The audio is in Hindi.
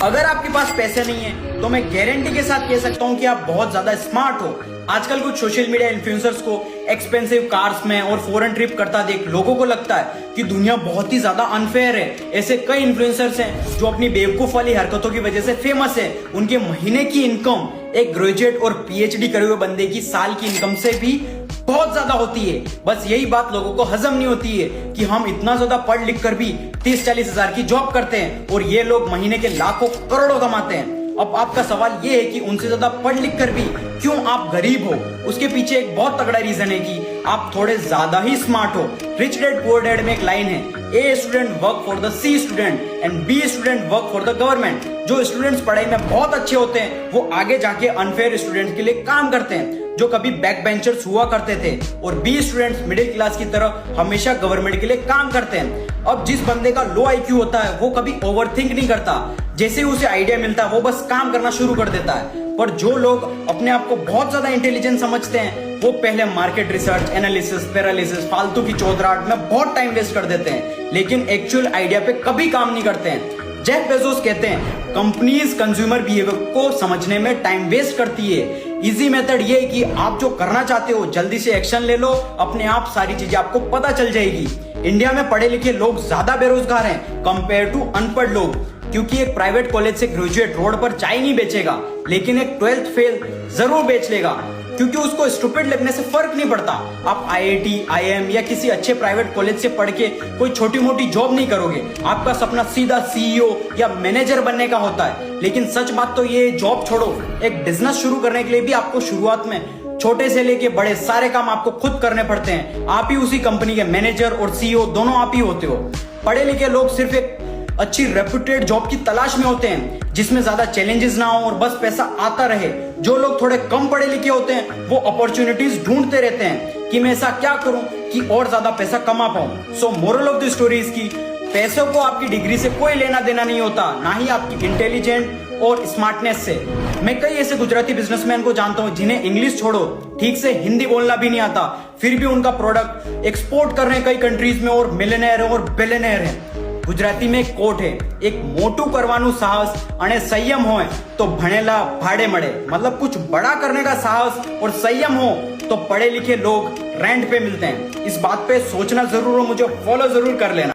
अगर आपके पास पैसे नहीं है तो मैं गारंटी के साथ कह सकता हूँ कि आप बहुत ज्यादा स्मार्ट हो। आजकल कुछ सोशल मीडिया इन्फ्लुएंसर्स को एक्सपेंसिव कार्स में और फॉरेन ट्रिप करता देख लोगों को लगता है कि दुनिया बहुत ही ज्यादा अनफेयर है। ऐसे कई इन्फ्लुएंसर्स हैं जो अपनी बेवकूफ वाली हरकतों की वजह से फेमस है। उनके महीने की इनकम एक ग्रेजुएट और पीएचडी करे हुए बंदे की साल की इनकम से भी बहुत ज्यादा होती है। बस यही बात लोगों को हजम नहीं होती है कि हम इतना ज्यादा पढ़ लिख कर भी 30-40 हजार की जॉब करते हैं और ये लोग महीने के लाखों करोड़ों कमाते हैं। अब आपका सवाल ये है कि उनसे ज्यादा पढ़ लिख कर भी क्यों आप गरीब हो। उसके पीछे एक बहुत तगड़ा रीजन है कि आप थोड़े ज्यादा ही स्मार्ट हो। रिच डैड पुअर डैड में एक लाइन है, A student work for the C student and B student work for the government. जो स्टूडेंट्स पढ़ाई में बहुत अच्छे होते हैं वो आगे जाके अनफेयर स्टूडेंट्स के लिए काम करते हैं जो कभी बैक बेंचर्स हुआ करते थे, और बी स्टूडेंट्स मिडिल क्लास की तरह हमेशा गवर्नमेंट के लिए काम करते हैं। अब जिस बंदे का लो आईक्यू होता है वो कभी ओवरथिंक नहीं करता, जैसे ही उसे आइडिया मिलता है वो बस काम करना शुरू कर देता है। पर जो लोग अपने आप को बहुत ज्यादा इंटेलिजेंट समझते हैं वो पहले मार्केट रिसर्च, एनालिसिस, पैरालिसिस, फालतू की चौधराहट में बहुत टाइम वेस्ट कर देते हैं, लेकिन एक्चुअल आइडिया पे कभी काम नहीं करते हैं। जेफ बेजोस कहते हैं कंपनीज कंज्यूमर बिहेवियर को समझने में टाइम वेस्ट करती है। इजी मेथड ये है कि आप जो करना चाहते हो जल्दी से एक्शन ले लो, अपने आप सारी चीजें आपको पता चल जाएगी। इंडिया में पढ़े लिखे लोग ज्यादा बेरोजगार हैं कंपेयर टू अनपढ़ लोग, क्योंकि एक प्राइवेट कॉलेज से ग्रेजुएट रोड पर चाय नहीं बेचेगा, लेकिन एक 12th फेल जरूर बेच लेगा, क्योंकि उसको स्टूपिड लगने से फर्क नहीं पड़ता। आप आईआईटी, आईएम या किसी अच्छे प्राइवेट कॉलेज से पढ़ के कोई छोटी मोटी जॉब नहीं करोगे। आपका सपना सीधा सीईओ या मैनेजर बनने का होता है। लेकिन सच बात तो ये, जॉब छोड़ो, एक बिजनेस शुरू करने के लिए भी आपको शुरुआत में छोटे से लेके बड़े सारे काम आपको खुद करने पड़ते हैं। आप ही उसी कंपनी के मैनेजर और सीईओ दोनों आप ही होते हो। पढ़े लिखे लोग सिर्फ एक अच्छी रेप्यूटेड जॉब की तलाश में होते हैं जिसमें ज्यादा चैलेंजेस ना हो और बस पैसा आता रहे। जो लोग थोड़े कम पढ़े लिखे होते हैं वो अपॉर्चुनिटीज ढूंढते रहते हैं कि मैं ऐसा क्या करूं कि और ज्यादा पैसा कमा पाऊं। सो moral of the story is की पैसों को आपकी डिग्री से कोई लेना देना नहीं होता, ना ही आपकी इंटेलिजेंट और स्मार्टनेस से। मैं कई ऐसे गुजराती बिजनेसमैन को जानता हूं जिन्हें इंग्लिश छोड़ो ठीक से हिंदी बोलना भी नहीं आता, फिर भी उनका प्रोडक्ट एक्सपोर्ट कर रहे हैं कई कंट्रीज में और मिलियनेयर और बिलियनेयर हैं। गुजराती में एक कोट है, एक मोटू करवानु साहस अने संयम हो तो भणेला भाड़े मड़े। मतलब कुछ बड़ा करने का साहस और संयम हो तो पढ़े लिखे लोग रेंट पे मिलते हैं। इस बात पे सोचना जरूर हो, मुझे फॉलो जरूर कर लेना।